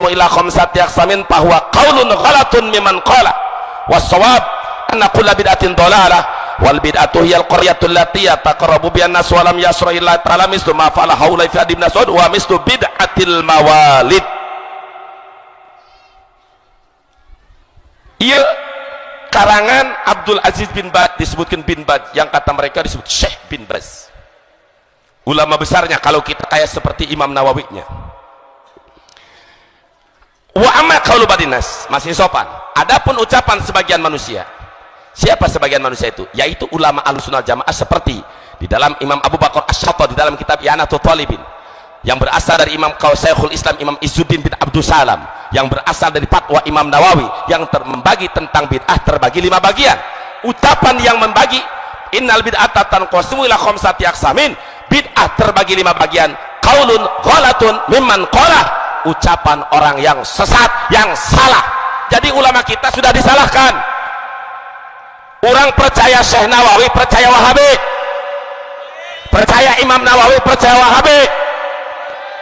yanqasimu ila khamsati aqsamin fa huwa qaulun ghalatun mimman qala was-shawab anna kulla bid'atin dhalalah wal bid'atu hiyal qaryatul lati yataqarrabu bihan nas wa lam yasra illa ta'ala mislu ma fa'ala haula fi ibn Mas'ud wa mislu bid'atil mawalid. Iya, karangan Abdul Aziz bin Baz, disebutkan bin Baz, yang kata mereka disebut Syekh bin Baz, ulama besarnya kalau kita kayak seperti Imam Nawawi-nya. Wa amma qaulu badinas, masih sopan. Adapun ucapan sebagian manusia. Siapa sebagian manusia itu? Yaitu ulama Ahlussunnah Jamaah seperti di dalam Imam Abu Bakar Asy-Syatha di dalam kitab I'anatul Talibin, yang berasal dari Imam Syekhul Islam Imam Izzuddin bin Abdul Salam, yang berasal dari fatwa Imam Nawawi, yang membagi tentang bid'ah terbagi 5 bagian. Ucapan yang membagi innal bid'ata tanqasimu ila khamsati aqsamin, bid'ah terbagi 5 bagian. Qaulun ghalatun mimman qala, ucapan orang yang sesat, yang salah. Jadi ulama kita sudah disalahkan. Orang percaya Syekh Nawawi, percaya Wahabi. Percaya Imam Nawawi, percaya Wahabi.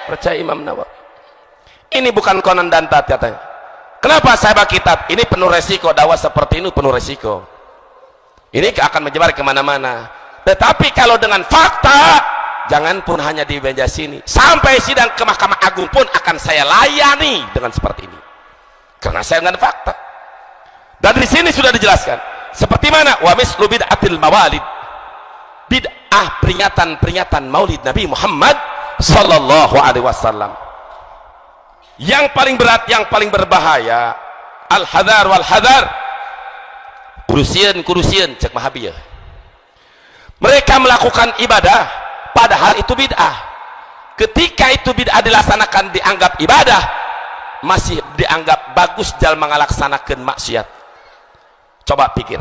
Percaya Imam Nawawi. Ini bukan konon dan tat katanya. Kenapa sahabat kitab? Ini penuh resiko, dakwah seperti ini penuh resiko. Ini akan menyebar kemana-mana. Tetapi kalau dengan fakta, jangan pun hanya di meja sini. Sampai sidang ke Mahkamah Agung pun akan saya layani dengan seperti ini. Karena saya dengan fakta. Dan di sini sudah dijelaskan. Seperti mana? Wa mislu bid'atil mawalid. Bid'ah peringatan Maulid Nabi Muhammad sallallahu alaihi wasallam. Yang paling berat, yang paling berbahaya, al-hadar wal hadar. Kurusian cek Mahabiyah. Mereka melakukan ibadah padahal itu bid'ah. Ketika itu bid'ah dilaksanakan dianggap ibadah, masih dianggap bagus dalam melaksanakan maksiat. Coba pikir,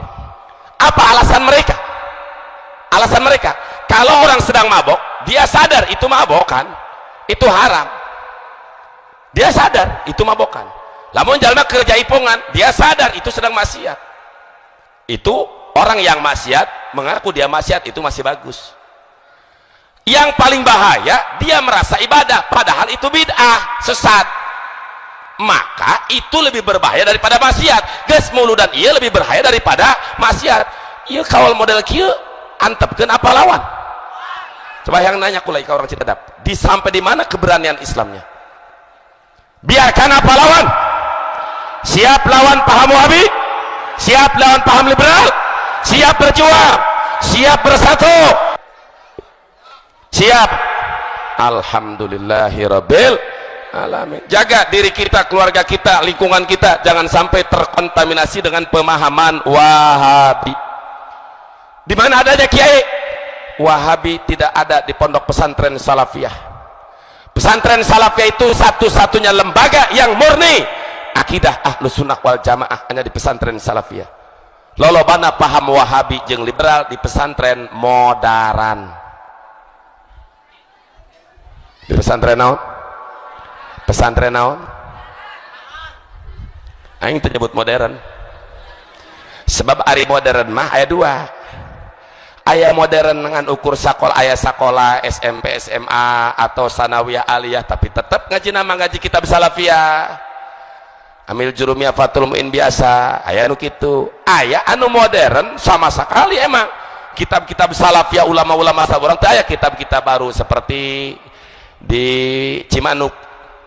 apa alasan mereka? Alasan mereka, kalau orang sedang mabok, dia sadar itu mabokan, itu haram. Dia sadar itu mabokan. Lamun jalma kerja ipungan, dia sadar itu sedang maksiat. Itu orang yang maksiat mengaku dia maksiat, itu masih bagus. Yang paling bahaya, dia merasa ibadah padahal itu bid'ah, sesat. Maka itu lebih berbahaya daripada maksiat. Geus muludan ieu lebih berbahaya daripada maksiat. Ieu kawal model kieu antepkeun apa lawan? Coba yang nanya kulai ke orang Citadap, di sampai di mana keberanian Islamnya? Biarkan apa lawan? Siap lawan paham Wahabi? Siap lawan paham liberal? Siap berjuang? Siap bersatu? Siap? Alhamdulillahirabbil alamin. Jaga diri kita, keluarga kita, lingkungan kita, jangan sampai terkontaminasi dengan pemahaman Wahabi. Di mana adanya kiai Wahabi? Tidak ada di pondok pesantren Salafiyah. Pesantren Salafiyah itu satu-satunya lembaga yang murni akidah Ahlussunnah wal Jamaah hanya di pesantren Salafiyah. Lolobana paham Wahabi jeung liberal di pesantren modern. Di pesantren naon? Pesantren naon? Aing teu nyebut modern. Sebab ari modern mah aya 2. Aya modern dengan ukur sakola, aya sakola SMP, SMA atau sanawiyah aliyah, tapi tetap ngaji nama ngaji kitab Salafiyah. Amil jurumiyah Fathul Muin biasa, aya anu kitu. Aya anu modern sama sekali emang. Kitab-kitab Salafiyah ulama-ulama saburang teh aya kitab-kitab baru seperti di Cimanuk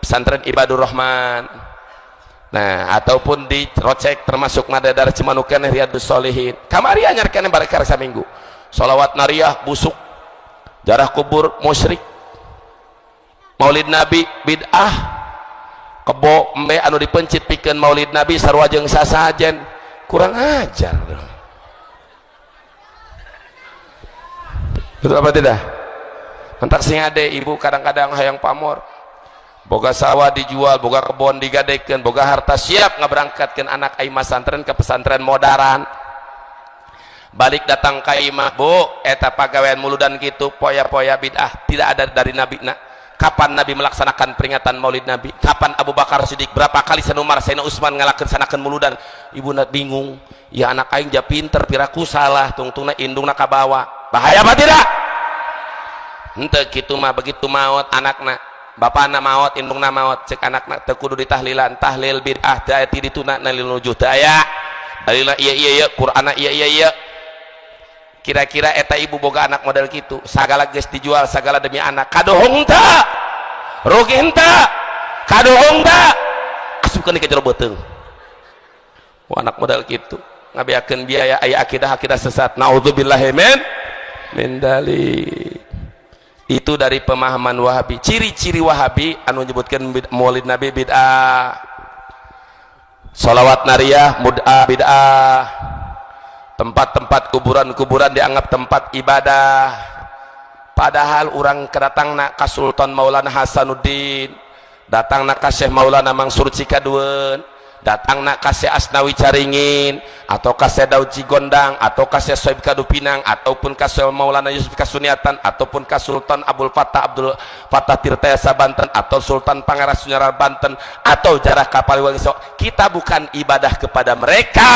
pesantren Ibadur Rahman, nah ataupun di Rocek termasuk Madadar Cimanuk keneh Riyadus Sholihin. Kamari anyar keneh barek karasa minggu. Sholawat nariyah busuk, jarah kubur musyrik, Maulid Nabi bid'ah, kebo embe anu dipencit pikeun Maulid Nabi sarua jeung sasajen, kurang ajar. Betul apa tidak? Mentak sing ade ibu kadang-kadang hayang pamor. Boga sawah dijual, boga kebon digadekeun, boga harta siap ngaberangkatkeun anak ai masantren ke pesantren modern. Balik datang ka imah, Bu, eta pagawean muludan gitu, poya-poya bid'ah, tidak ada dari Nabi. Nah, kapan Nabi melaksanakan peringatan Maulid Nabi? Kapan Abu Bakar Siddiq? Berapa kali Sayyidina Umar, Sayyidina Utsman ngalaksanakan muludan? Ibuna bingung, ya anak aing ja pinter, piraku salah, tungtungna indungna kabawa. Bahaya apa tidak? Henteu kitu mah begitu maot anakna. bapana maot indungna maot cek anakna teu kudu ditahlilan tahlil bid'ah daati dituna nalil nujuh daya dalilna iya Qur'ana iya kira-kira eta ibu boga anak model gitu sagala geus dijual sagala demi anak kadohong teu rugi henteu kadohong teu asupkeun ke jero beuteung anak model gitu ngabeakeun biaya aya akidah sesat naudzubillahi min dalik. Itu dari pemahaman Wahabi. Ciri-ciri Wahabi anu menyebutkan maulid Nabi bid'ah, sholawat nariyah bid'ah, tempat-tempat kuburan dianggap tempat ibadah, padahal orang kedatangna ka Sultan Maulana Hasanuddin, datangna ka Syekh Maulana Mansur Cikaduen, datangna ka Syekh Asnawi Caringin, atau ka Syekh Daud Cigondang, atau ka Syekh Soib Kadupinang, ataupun ka Syekh Maulana Yusuf Kasuniatan, ataupun ka Sultan Abdul Fattah Tirtayasa Banten, atau Sultan Pangeras Sunyarar Banten, atau Jarah Kapaliwangi. Kita bukan ibadah kepada mereka,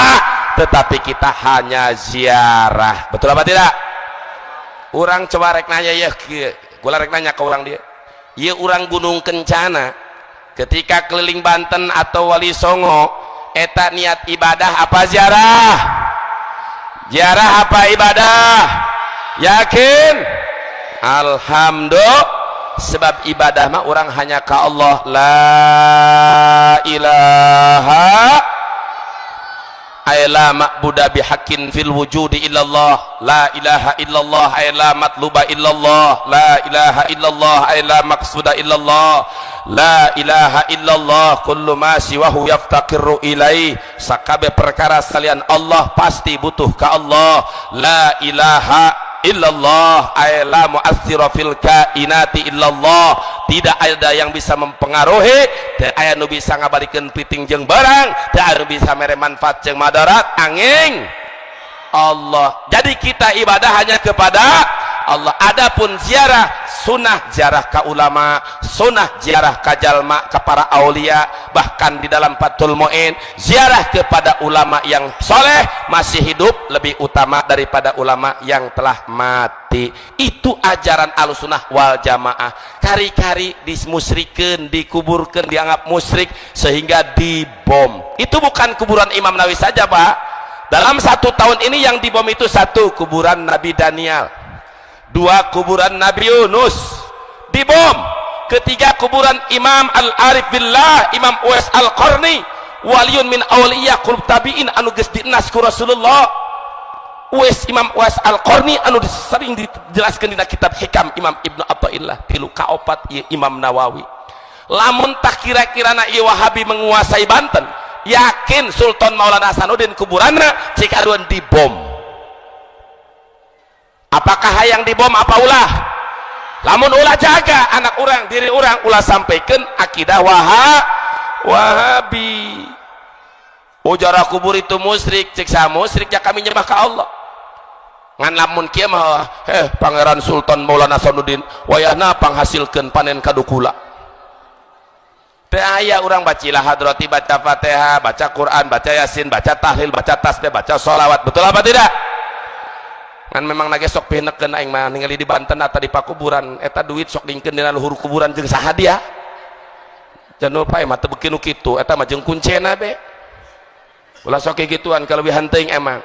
tetapi kita hanya ziarah. Betul apa tidak? Orang coba rek nanya ya, gua rek nanya ke orang dia. Ieu urang Gunung Kencana ketika keliling Banten atau Wali Songo eta niat ibadah apa ziarah? Ziarah apa ibadah? Yakin? Alhamdulillah, sebab ibadah mah orang hanya ka Allah. La ilaha la ma'buda bihaqqin fil wujudi illallah, la ilaha illallah la matluba illallah, la ilaha illallah la maqsuda illallah, la ilaha illallah kullu ma siwahu yaftaqiru ilaih. Sakabe perkara salian Allah pasti butuh ka Allah. La ilaha illallah la mu'assira fil kainati illallah, tidak ada yang bisa mempengaruhi, teu aya nu bisa ngabalikeun piting jeung barang, teu aya nu bisa mere manfaat jeung madarat angin Allah. Jadi kita ibadah hanya kepada Allah. Adapun ziarah sunnah ziarah ka ulama, sunnah ziarah ka jalma, ka para aulia, bahkan di dalam Fathul Mu'in ziarah kepada ulama yang soleh masih hidup lebih utama daripada ulama yang telah mati. Itu ajaran Ahlussunnah wal Jamaah. Kari-kari dimusyrikeun, dikuburkeun, dianggap musyrik sehingga dibom. Itu bukan kuburan Imam Nawawi saja, Pak. Dalam 1 tahun ini yang dibom itu 1 kuburan Nabi Daniel, 2 kuburan Nabi Yunus dibom, 3 kuburan Imam Al-Arif Billah, Imam Uwais Al-Qarni, waliyun min awliyah qulub tabi'in anu geus dinas ku Rasulullah. Imam Uwais Al-Qarni anu sering dijelaskan dina kitab Hikam Imam Ibnu Athaillah 3/4 ieu Imam Nawawi. Lamun tak kira-kirana ieu Wahabi menguasai Banten, yakin Sultan Maulana Hasanuddin kuburanna Cikaduan dibom. Apakah hayang dibom apa ulah? Lamun ulah jaga anak orang, diri orang, ulah sampaikan akidah Wahabi. Ujarah kubur itu musyrik, cek sa musyrik ya kami nyembah ka Allah. Ngan lamun kieu mah Pangeran Sultan Maulana Hasanuddin wayahna panghasilkeun panen kadukula. Teu aya urang bacilah hadrati, baca Fatihah, baca Quran, baca Yasin, baca tahlil, baca tasbih, baca sholawat. Betul apa tidak? Kan memang nage sok pinekeun aing mah ningali di Banten atau di pakuburan eta duit sok dingkeun dina luhur kuburan jeung saha dia. Jangan lupa mah teu beuki nu kitu eta mah jeung kuncena be. Ulah sok kegituan kalebihan teuing emang.